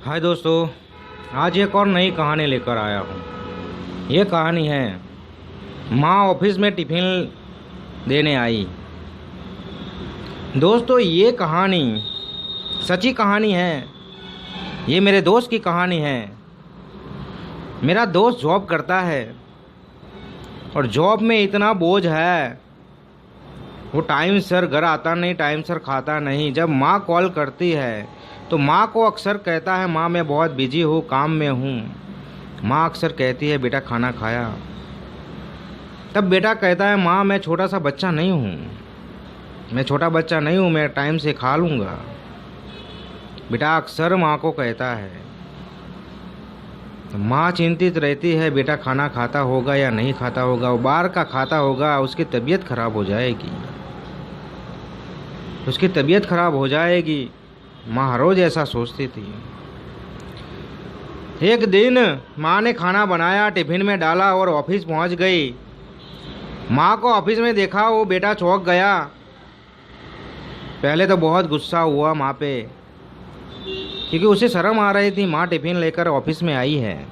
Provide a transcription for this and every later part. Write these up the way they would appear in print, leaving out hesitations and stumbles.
हाय दोस्तों, आज एक और नई कहानी लेकर आया हूँ। ये कहानी है माँ ऑफिस में टिफ़िन देने आई। दोस्तों, ये कहानी सच्ची कहानी है। ये मेरे दोस्त की कहानी है। मेरा दोस्त जॉब करता है और जॉब में इतना बोझ है, वो टाइम सर घर आता नहीं, टाइम सर खाता नहीं। जब माँ कॉल करती है तो माँ को अक्सर कहता है, माँ मैं बहुत बिजी हूँ, काम में हूँ। माँ अक्सर कहती है, बेटा खाना खाया? तब बेटा कहता है, माँ मैं छोटा सा बच्चा नहीं हूँ, मैं छोटा बच्चा नहीं हूँ, मैं टाइम से खा लूँगा। बेटा अक्सर माँ को कहता है। तो माँ चिंतित रहती है, बेटा खाना खाता होगा या नहीं खाता होगा, वो बाहर का खाता होगा, उसकी तबीयत खराब हो जाएगी, उसकी तबीयत खराब हो जाएगी। माँ हर रोज ऐसा सोचती थी। एक दिन माँ ने खाना बनाया, टिफिन में डाला और ऑफिस पहुँच गई। माँ को ऑफिस में देखा, वो बेटा चौंक गया। पहले तो बहुत गुस्सा हुआ माँ पे, क्योंकि उसे शर्म आ रही थी, माँ टिफिन लेकर ऑफिस में आई है,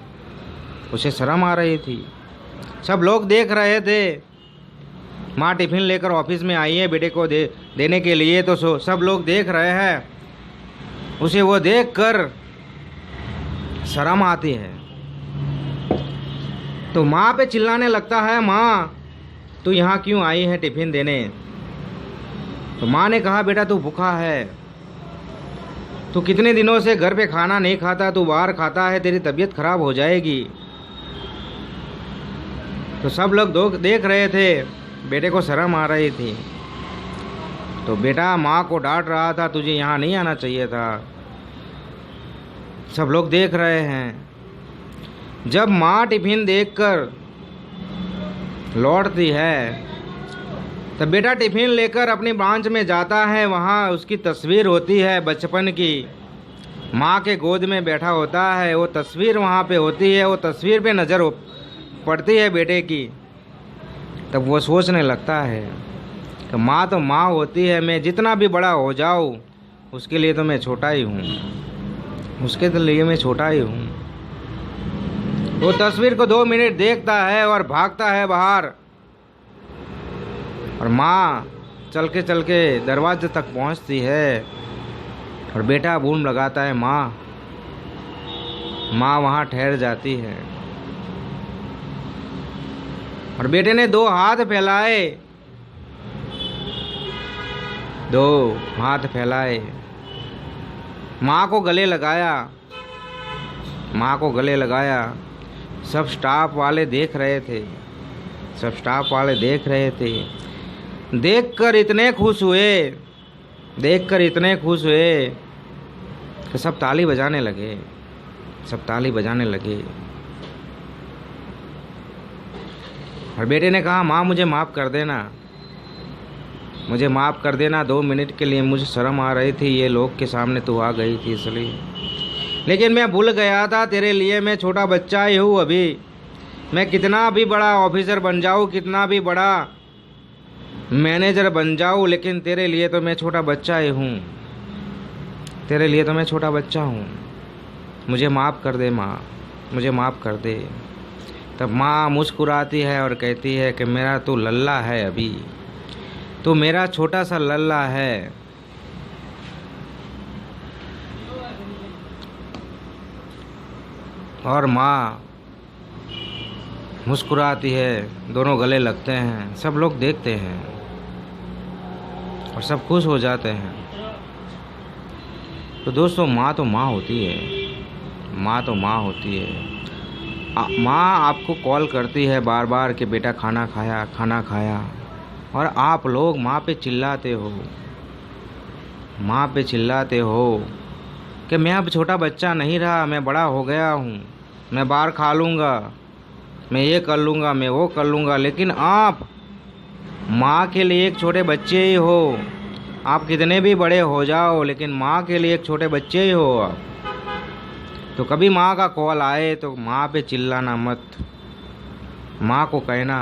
उसे शर्म आ रही थी। सब लोग देख रहे थे, माँ टिफिन लेकर ऑफिस में आई है बेटे को देने के लिए, तो सब लोग देख रहे हैं। उसे वो देखकर शर्म आती है, तो माँ पे चिल्लाने लगता है, माँ तू यहाँ क्यों आई है टिफिन देने? तो माँ ने कहा, बेटा तू भूखा है, तू कितने दिनों से घर पे खाना नहीं खाता, तू बाहर खाता है, तेरी तबीयत खराब हो जाएगी। तो सब लोग देख रहे थे, बेटे को शर्म आ रही थी। तो बेटा माँ को डांट रहा था, तुझे यहाँ नहीं आना चाहिए था, सब लोग देख रहे हैं। जब माँ टिफिन देखकर लौटती है, तब बेटा टिफिन लेकर अपनी ब्रांच में जाता है। वहाँ उसकी तस्वीर होती है बचपन की, माँ के गोद में बैठा होता है, वो तस्वीर वहाँ पे होती है। वो तस्वीर पे नज़र पड़ती है बेटे की, तब वो सोचने लगता है कि माँ तो माँ होती है, मैं जितना भी बड़ा हो जाऊँ उसके लिए तो मैं छोटा ही हूँ, उसके लिए मैं छोटा ही हूँ। वो तस्वीर को 2 मिनट देखता है और भागता है बाहर, और माँ चल के दरवाजे तक पहुँचती है और बेटा बूम लगाता है, माँ। माँ वहाँ ठहर जाती है और बेटे ने 2 हाथ फैलाए, 2 हाथ फैलाए, माँ को गले लगाया, माँ को गले लगाया। सब स्टाफ वाले देख रहे थे, सब स्टाफ वाले देख रहे थे। देखकर इतने खुश हुए, देखकर इतने खुश हुए कि सब ताली बजाने लगे, सब ताली बजाने लगे। और बेटे ने कहा, माँ मुझे माफ़ कर देना, मुझे माफ़ कर देना, 2 मिनट के लिए मुझे शर्म आ रही थी, ये लोग के सामने तू आ गई थी इसलिए, लेकिन मैं भूल गया था, तेरे लिए मैं छोटा बच्चा ही हूँ। अभी मैं कितना भी बड़ा ऑफिसर बन जाऊँ, कितना भी बड़ा मैनेजर बन जाऊँ, लेकिन तेरे लिए तो मैं छोटा बच्चा ही हूँ, तेरे लिए तो मैं छोटा बच्चा हूँ, मुझे माफ़ कर दे माँ, मुझे माफ़ कर दे। तब माँ मुस्कुराती है और कहती है कि मेरा तू लल्ला है, अभी तो मेरा छोटा सा लल्ला है। और माँ मुस्कुराती है, दोनों गले लगते हैं, सब लोग देखते हैं और सब खुश हो जाते हैं। तो दोस्तों, माँ तो माँ होती है, माँ तो माँ होती है। माँ आपको कॉल करती है बार बार कि बेटा खाना खाया, खाना खाया, और आप लोग माँ पे चिल्लाते हो, माँ पे चिल्लाते हो कि मैं अब छोटा बच्चा नहीं रहा, मैं बड़ा हो गया हूँ, मैं बाहर खा लूँगा, मैं ये कर लूँगा, मैं वो कर लूँगा। लेकिन आप माँ के लिए एक छोटे बच्चे ही हो। आप कितने भी बड़े हो जाओ, लेकिन माँ के लिए एक छोटे बच्चे ही हो आप। तो कभी माँ का कॉल आए तो माँ पे चिल्लाना मत। माँ को कहना,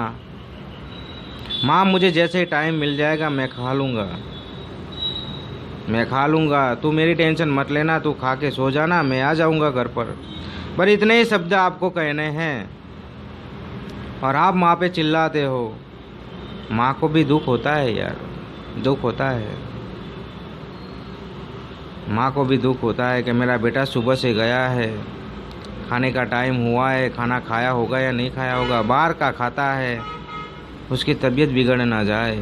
माँ मुझे जैसे टाइम मिल जाएगा मैं खा लूँगा, मैं खा लूँगा, तू मेरी टेंशन मत लेना, तू खा के सो जाना, मैं आ जाऊँगा घर पर इतने ही शब्द आपको कहने हैं और आप माँ पे चिल्लाते हो। माँ को भी दुख होता है यार, दुख होता है। माँ को भी दुख होता है कि मेरा बेटा सुबह से गया है, खाने का टाइम हुआ है, खाना खाया होगा या नहीं खाया होगा, बाहर का खाता है, उसकी तबीयत बिगड़ ना जाए।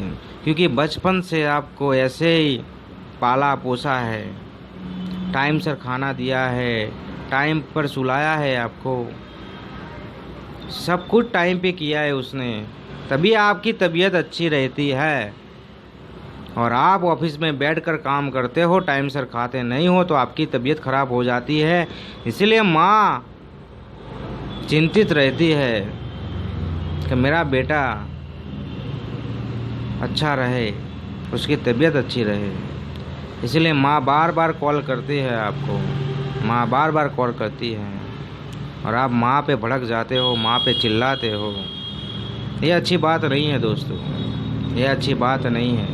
क्योंकि बचपन से आपको ऐसे ही पाला पोसा है, टाइम से खाना दिया है, टाइम पर सुलाया है आपको, सब कुछ टाइम पे किया है उसने, तभी आपकी तबीयत अच्छी रहती है। और आप ऑफिस में बैठकर काम करते हो, टाइम से खाते नहीं हो तो आपकी तबीयत खराब हो जाती है। इसलिए माँ चिंतित रहती है कि मेरा बेटा अच्छा रहे, उसकी तबीयत अच्छी रहे। इसलिए माँ बार बार कॉल करती है आपको, माँ बार बार कॉल करती है और आप माँ पे भड़क जाते हो, माँ पे चिल्लाते हो। ये अच्छी बात नहीं है दोस्तों, ये अच्छी बात नहीं है,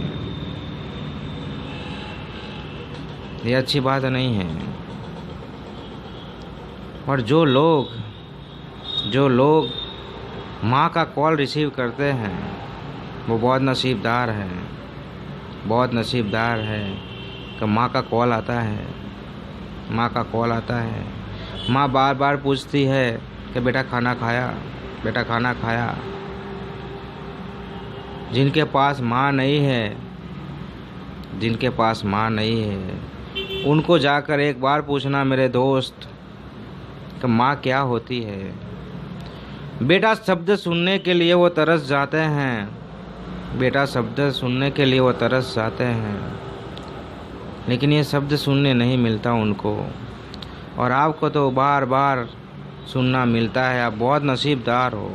ये अच्छी बात नहीं है। और जो लोग माँ का कॉल रिसीव करते हैं वो बहुत नसीबदार हैं, बहुत नसीबदार है कि माँ का कॉल आता है, माँ का कॉल आता है। माँ बार बार पूछती है कि बेटा खाना खाया, बेटा खाना खाया। जिनके पास माँ नहीं है, जिनके पास माँ नहीं है, उनको जाकर एक बार पूछना मेरे दोस्त कि माँ क्या होती है। बेटा शब्द सुनने के लिए वो तरस जाते हैं, बेटा शब्द सुनने के लिए वो तरस जाते हैं, लेकिन ये शब्द सुनने नहीं मिलता उनको। और आपको तो बार बार सुनना मिलता है। आप बहुत नसीबदार हो,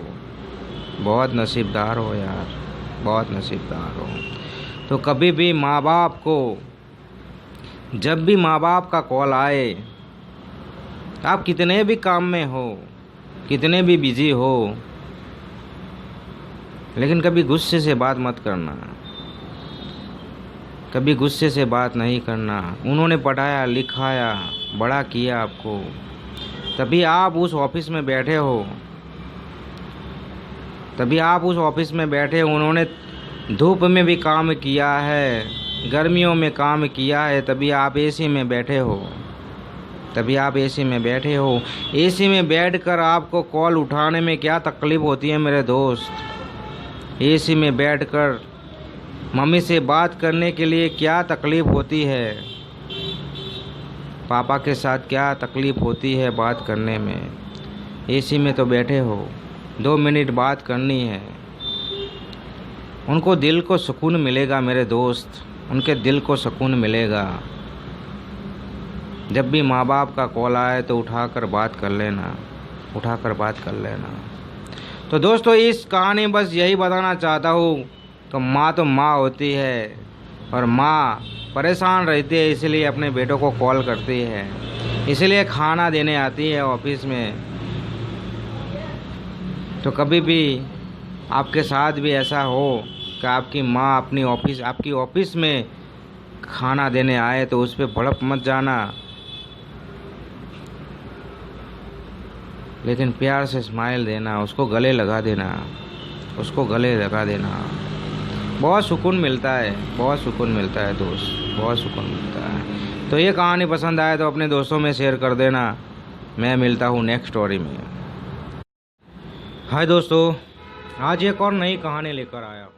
बहुत नसीबदार हो यार, बहुत नसीबदार हो। तो कभी भी माँ बाप को, जब भी माँ बाप का कॉल आए, आप कितने भी काम में हो, कितने भी बिजी हो, लेकिन कभी गुस्से से बात मत करना, कभी गुस्से से बात नहीं करना। उन्होंने पढ़ाया लिखाया बड़ा किया आपको, तभी आप उस ऑफिस में बैठे हो, तभी आप उस ऑफिस में बैठे। उन्होंने धूप में भी काम किया है, गर्मियों में काम किया है, तभी आप एसी में बैठे हो, तभी आप एसी में बैठे हो। एसी में बैठकर आपको कॉल उठाने में क्या तकलीफ़ होती है मेरे दोस्त। एसी में बैठकर मम्मी से बात करने के लिए क्या तकलीफ़ होती है, पापा के साथ क्या तकलीफ़ होती है बात करने में। एसी में तो बैठे हो, 2 मिनट बात करनी है। उनको दिल को सुकून मिलेगा मेरे दोस्त, उनके दिल को सुकून मिलेगा। जब भी माँ बाप का कॉल आए तो उठाकर बात कर लेना, उठाकर बात कर लेना। तो दोस्तों इस कहानी बस यही बताना चाहता हूँ कि माँ तो माँ होती है और माँ परेशान रहती है, इसलिए अपने बेटों को कॉल करती है, इसलिए खाना देने आती है ऑफिस में। तो कभी भी आपके साथ भी ऐसा हो कि आपकी माँ आपकी ऑफिस में खाना देने आए तो उस पर भड़क मत जाना, लेकिन प्यार से स्माइल देना, उसको गले लगा देना, उसको गले लगा देना। बहुत सुकून मिलता है, बहुत सुकून मिलता है दोस्त, बहुत सुकून मिलता है। तो ये कहानी पसंद आए तो अपने दोस्तों में शेयर कर देना। मैं मिलता हूँ नेक्स्ट स्टोरी में। हाय दोस्तों, आज एक और नई कहानी लेकर आया हूँ।